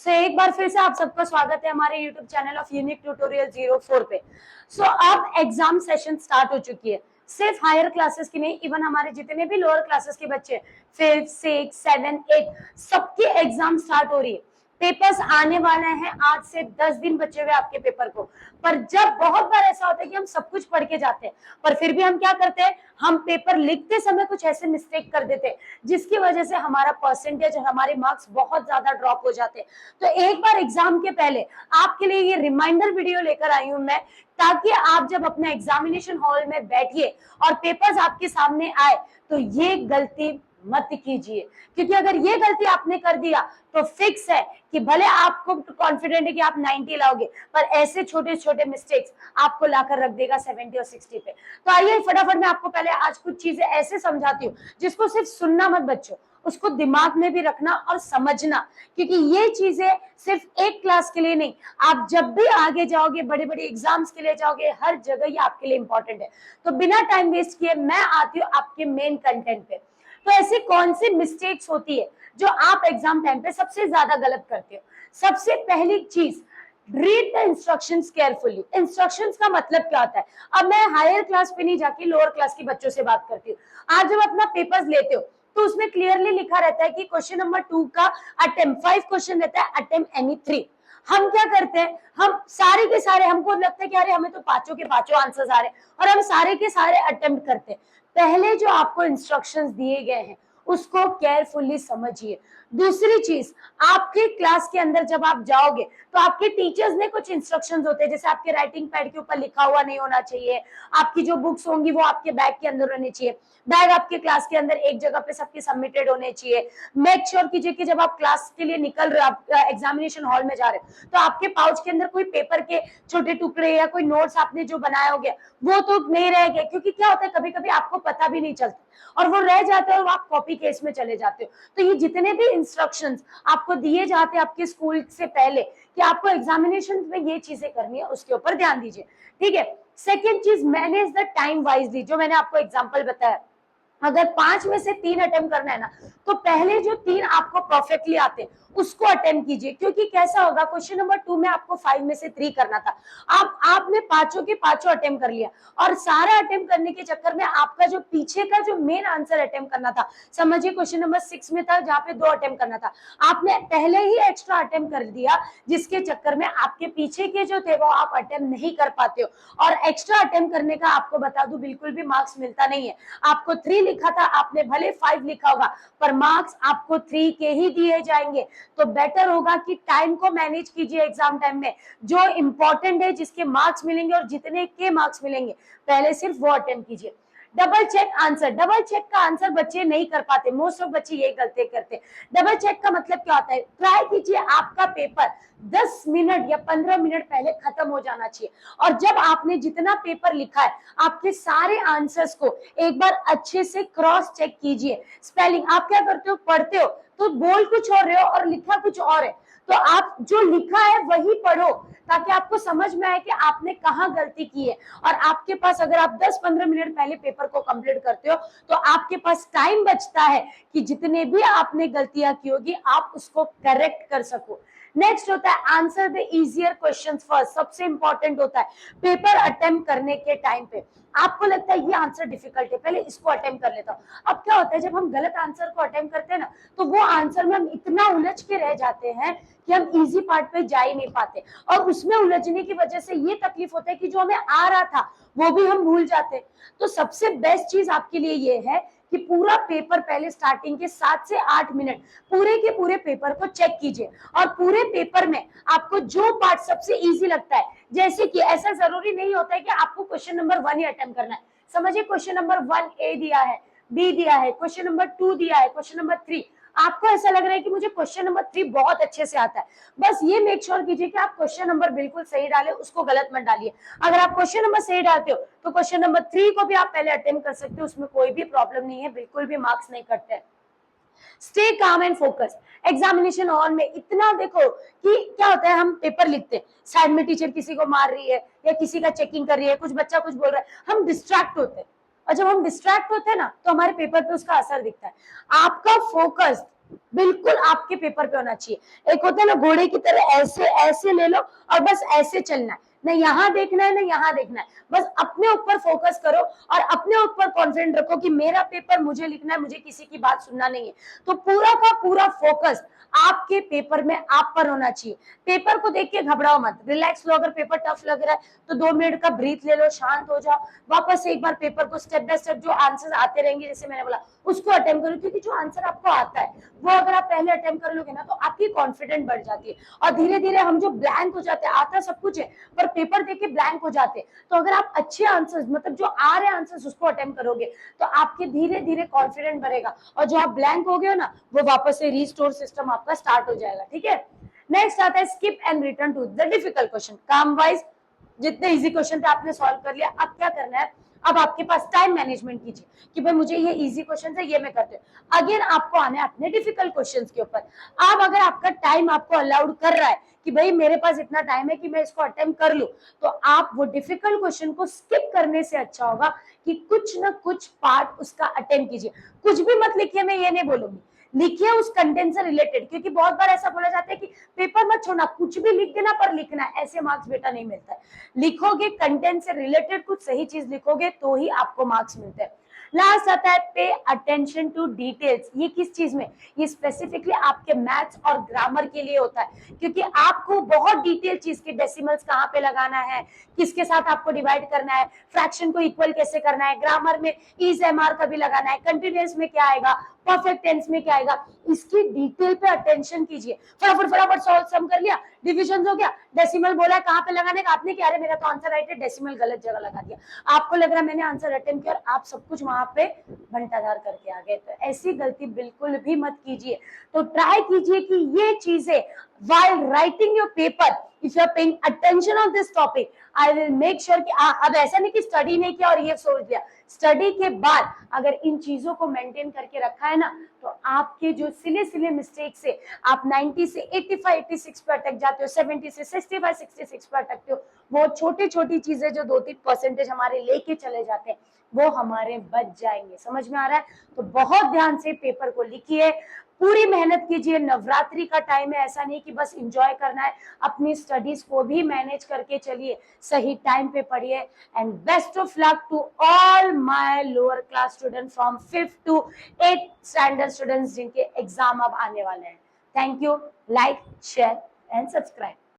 एक बार फिर से आप सबका स्वागत है हमारे YouTube channel of unique tutorial 04 पे। अब एग्जाम सेशन स्टार्ट हो चुकी है, सिर्फ हायर क्लासेस की नहीं, इवन हमारे जितने भी लोअर क्लासेस के बच्चे 5th 6th 7th 8th सबकी एग्जाम स्टार्ट हो रही है। पेपर्स आने वाले हैं, आज से 10 दिन बचे हुए आपके पेपर को। पर जब बहुत बार ऐसा होता है कि हम सब कुछ पढ़ के जाते हैं, पर फिर भी हम क्या करते हैं, हम पेपर लिखते समय कुछ ऐसे मिस्टेक कर देते हैं जिसकी वजह से हमारा परसेंटेज और हमारे मार्क्स बहुत ज्यादा ड्रॉप हो जाते हैं। तो एक बार एग्जाम के पहले आपके लिए ये रिमाइंडर वीडियो लेकर आई हूं मैं, ताकि आप जब अपने एग्जामिनेशन हॉल में बैठिए और पेपर्स आपके सामने आए तो ये गलती मत कीजिए, क्योंकि अगर ये गलती आपने कर दिया तो फिक्स है कि भले आपको कॉन्फिडेंट है कि आप 90 लाओगे, पर ऐसे छोटे छोटे मिस्टेक्स आपको लाकर रख देगा 70 और 60 पे। तो आइए फटाफट मैं आपको पहले आज कुछ चीजें ऐसे समझाती हूँ जिसको सिर्फ सुनना मत बच्चों, उसको दिमाग में भी रखना और समझना, क्योंकि ये चीजें सिर्फ एक क्लास के लिए नहीं, आप जब भी आगे जाओगे, बड़े बड़े एग्जाम्स के लिए जाओगे, हर जगह ये आपके लिए इंपॉर्टेंट है। तो बिना टाइम वेस्ट किए मैं आती हूँ आपके मेन कंटेंट पे। तो ऐसी कौन सी मिस्टेक्स होती है जो आप एग्जाम टाइम पे सबसे ज्यादा गलत करते हो? सबसे पहली चीज, read the instructions carefully. Instructions का मतलब क्या होता है? अब मैं हायर क्लास पे नहीं जाके लोअर क्लास के बच्चों से बात करती हूँ। आज जब अपना पेपर्स लेते हो तो उसमें क्लियरली लिखा रहता है कि क्वेश्चन नंबर 2 का अटेम्प्ट 5 क्वेश्चन रहता है, अटेम्प्ट एनी 3। हम क्या करते हैं, हम सारे के सारे, हमको लगता है कि अरे हमें तो पांचों के पांचों आंसर्स आ रहे हैं और हम सारे के सारे अटेम्प्ट करते हैं। पहले जो आपको इंस्ट्रक्शंस दिए गए हैं उसको केयरफुली समझिए। दूसरी चीज, आपके क्लास के अंदर जब आप जाओगे तो आपके टीचर्स ने कुछ इंस्ट्रक्शंस होते हैं, जैसे आपके राइटिंग पैड के ऊपर लिखा हुआ नहीं होना चाहिए, आपकी जो बुक्स होंगी वो आपके बैग के अंदर होनी चाहिए, बैग आपके क्लास के अंदर एक जगह पे सबके सबमिटेड होने चाहिए। मेक श्योर कीजिए कि जब आप क्लास के लिए निकल रहे हो, आप एग्जामिनेशन हॉल में जा रहे हो, तो आपके पाउच के अंदर कोई पेपर के छोटे टुकड़े या कोई नोट्स आपने जो बनाया हो गया वो तो नहीं रह गए, क्योंकि क्या होता है कभी कभी आपको पता भी नहीं चलता और वो रह जाता है और आप कॉपी केस में चले जाते हो। तो ये जितने भी इंस्ट्रक्शंस आपको दिए जाते हैं आपके स्कूल से पहले कि आपको एग्जामिनेशन में ये चीजें करनी है, उसके ऊपर ध्यान दीजिए, ठीक है। सेकेंड चीज, मैनेज द टाइम वाइजली, जो मैंने आपको एग्जाम्पल बताया। अगर 5 में से 3 अटेम्प्ट करना है ना, तो पहले जो 3 आपको परफेक्टली आते हैं उसको अटेम्प्ट कीजिए, क्योंकि कैसा होगा, क्वेश्चन नंबर 2 में आपको 5 में से 3 करना था, आपने पांचों के पांचों अटेम्प्ट कर लिया और सारा अटेम्प्ट करने के चक्कर में आपका जो पीछे का जो मेन आंसर अटेम्प्ट करना था, समझिए क्वेश्चन नंबर 6 में था जहाँ पे 2 अटेम्प्ट करना था, आपने पहले ही एक्स्ट्रा अटेम्प्ट कर दिया, जिसके चक्कर में आपके पीछे के जो थे वो आप अटेम्प्ट नहीं कर पाते हो। और एक्स्ट्रा अटेम्प्ट करने का आपको बता दूं बिल्कुल भी मार्क्स मिलता नहीं है। आपको 3 लिखा था, आपने भले 5 लिखा होगा, पर मार्क्स आपको 3 के ही दिए जाएंगे। तो बेटर होगा कि टाइम को मैनेज कीजिए एग्जाम टाइम में, जो इंपॉर्टेंट है, जिसके मार्क्स मिलेंगे और जितने के मार्क्स मिलेंगे पहले सिर्फ वो अटेम्प्ट कीजिए। Double check answer, double check का आंसर बच्चे नहीं कर पाते, मोस्ट ऑफ बच्चे यही गलती करते हैं। डबल चेक का मतलब क्या होता है, ट्राई कीजिए आपका पेपर 10 मिनट या 15 मिनट पहले खत्म हो जाना चाहिए, और जब आपने जितना पेपर लिखा है आपके सारे आंसर्स को एक बार अच्छे से क्रॉस चेक कीजिए। स्पेलिंग, आप क्या करते हो, पढ़ते हो तो बोल कुछ और रहे हो और लिखा कुछ और है, तो आप जो लिखा है वही पढ़ो, ताकि आपको समझ में आए कि आपने कहाँ गलती की है। और आपके पास, अगर आप 10-15 मिनट पहले पेपर को कंप्लीट करते हो तो आपके पास टाइम बचता है कि जितने भी आपने गलतियां की होगी आप उसको करेक्ट कर सको। नेक्स्ट होता है answer the easier questions first. सबसे इंपॉर्टेंट होता है पेपर अटेम्प्ट करने के टाइम पे आपको लगता है ये आंसर डिफिकल्ट है, पहले इसको अटेम्प्ट कर लेता हूँ। अब क्या होता है, जब हम गलत आंसर को अटेम्प्ट करते हैं ना, तो वो आंसर में हम इतना उलझ के रह जाते हैं कि हम इजी पार्ट पे जा ही नहीं पाते, और उसमें उलझने की वजह से ये तकलीफ होता है कि जो हमें आ रहा था वो भी हम भूल जाते हैं। तो सबसे बेस्ट चीज आपके लिए ये है कि पूरा पेपर पहले स्टार्टिंग के 7 से 8 मिनट पूरे के पूरे पेपर को चेक कीजिए, और पूरे पेपर में आपको जो पार्ट सबसे इजी लगता है, जैसे कि ऐसा जरूरी नहीं होता है कि आपको क्वेश्चन नंबर 1 ही अटेम्प्ट करना है। समझिए क्वेश्चन नंबर 1 ए दिया है, बी दिया है, क्वेश्चन नंबर 2 दिया है, क्वेश्चन नंबर 3, आपको ऐसा लग रहा है कि मुझे क्वेश्चन नंबर 3 बहुत अच्छे से आता है, बस ये मेक श्योर कीजिए कि आप क्वेश्चन नंबर बिल्कुल सही डालें, उसको गलत मत डालिए। अगर आप क्वेश्चन नंबर सही डालते हो तो क्वेश्चन नंबर 3 को भी आप पहले अटेम्प्ट कर सकते हो, उसमें कोई भी प्रॉब्लम नहीं है, बिल्कुल भी मार्क्स नहीं कटते हैं। Stay calm and focus. Examination hall में इतना देखो कि क्या होता है, हम पेपर लिखते हैं, साइड में टीचर किसी को मार रही है या किसी का चेकिंग कर रही है, कुछ बच्चा कुछ बोल रहा है, हम डिस्ट्रैक्ट होते हैं, और जब हम डिस्ट्रैक्ट होते हैं ना तो हमारे पेपर पे उसका असर दिखता है। आपका फोकस बिल्कुल आपके पेपर पे होना चाहिए। एक होता है ना घोड़े की तरह ऐसे ऐसे ले लो और बस ऐसे चलना है, ना यहाँ देखना है ना यहाँ देखना है, बस अपने ऊपर फोकस करो और अपने ऊपर कॉन्फिडेंट रखो कि मेरा पेपर मुझे लिखना है, मुझे किसी की बात सुनना नहीं है। तो पूरा का पूरा फोकस आपके पेपर में आप पर होना चाहिए। पेपर को देख के घबराओ मत, रिलैक्स लो। अगर पेपर टफ लग रहा है तो 2 मिनट का ब्रीथ ले लो, शांत हो जाओ, वापस से एक बार पेपर को स्टेप बाय स्टेप जो आंसर आते रहेंगे जैसे मैंने बोला उसको अटेम्प्ट करो, क्योंकि जो आंसर आपको आता है वो अगर आप पहले अटेम्प्ट कर लोगे ना तो आपकी कॉन्फिडेंस बढ़ जाती है। और धीरे धीरे हम जो ब्लैंक हो जाते हैं, आता सब कुछ है पर पेपर देख के ब्लैंक हो जाते हैं, तो अगर आप अच्छे आंसर्स मतलब जो आ रहे आंसर्स उसको अटेम्प्ट करोगे तो आपके धीरे धीरे कॉन्फिडेंस बढ़ेगा, और जो आप ब्लैंक हो गए हो ना वो वापस से रीस्टोर सिस्टम आपका स्टार्ट हो जाएगा। ठीक है, नेक्स्ट आता है skip and return to the difficult question. काम वाइज जितने इजी क्वेश्चन थे आपने सॉल्व कर लिया, अब क्या करना है, अब आपके पास टाइम मैनेजमेंट कीजिए कि भाई मुझे ये इजी क्वेश्चन है ये मैं करते हूँ, अगेन आपको आना है अपने डिफिकल्ट क्वेश्चंस के ऊपर। अब अगर आपका टाइम आपको अलाउड कर रहा है कि भाई मेरे पास इतना टाइम है कि मैं इसको अटेम्प्ट कर लूं, तो आप वो डिफिकल्ट क्वेश्चन को स्किप करने से अच्छा होगा कि कुछ ना कुछ पार्ट उसका अटेम्प्ट कीजिए। कुछ भी मत लिखिए, मैं ये नहीं बोलूंगी, लिखिए उस कंटेंट से रिलेटेड, क्योंकि बहुत बार ऐसा बोला जाता है कि पेपर मत छोड़ना, कुछ भी लिख देना पर लिखना है, ऐसे मार्क्स बेटा नहीं मिलता है। लिखोगे कंटेंट से रिलेटेड कुछ सही चीज लिखोगे तो ही आपको मार्क्स मिलते हैं। लास्ट आता है पे अटेंशन टू डिटेल्स। ये किस चीज में, ये स्पेसिफिकली आपके मैथ्स और ग्रामर के लिए होता है, क्योंकि आपको बहुत डिटेल चीज के डेसिमल्स कहाँ पे लगाना है, किसके साथ आपको डिवाइड करना है, फ्रैक्शन को इक्वल कैसे करना है, ग्रामर में इज एम आर कभी लगाना है, कंटिन्यूअस में क्या आएगा, परफेक्ट टेंस में क्या आएगा, इसकी डिटेल पे अटेंशन कीजिए। फटाफट फटाफट सॉल्व सम कर लिया, डिविजन हो गया, डेसिमल बोला कहाँ पे लगाने का, आपने क्या, मेरा तो आंसर राइट है, डेसिमल गलत जगह लगा दिया, आपको लग रहा है मैंने आंसर अटेम्प्ट किया और आप सब कुछ वहां पे घंटाधार करके आ गए। तो ऐसी गलती बिल्कुल भी मत कीजिए। तो ट्राई कीजिए कि ये चीजें while writing your paper, if you are paying attention on this topic, I will make sure कि अब ऐसा नहीं कि स्टडी नहीं किया और ये सोच लिया, स्टडी के बाद अगर इन चीजों को मेंटेन करके रखा है ना तो आपके जो सिले सिले मिस्टेक से आप 90 से 85 86 पे अटक जाते हो, 70 से 65 66 पे अटकते हो, वो छोटी छोटी चीजें जो 2-3% हमारे लेके चले जाते हैं वो हमारे बच जाएंगे। समझ में आ रहा है? तो बहुत ध्यान से पेपर को लिखिए, पूरी मेहनत कीजिए। नवरात्रि का टाइम है, ऐसा नहीं कि बस एंजॉय करना है, अपनी स्टडीज को भी मैनेज करके चलिए, सही टाइम पे पढ़िए। And best of luck to all my lower class student from 5th to 8th standard students जिनके एग्जाम अब आने वाले हैं। Thank you, like share and subscribe.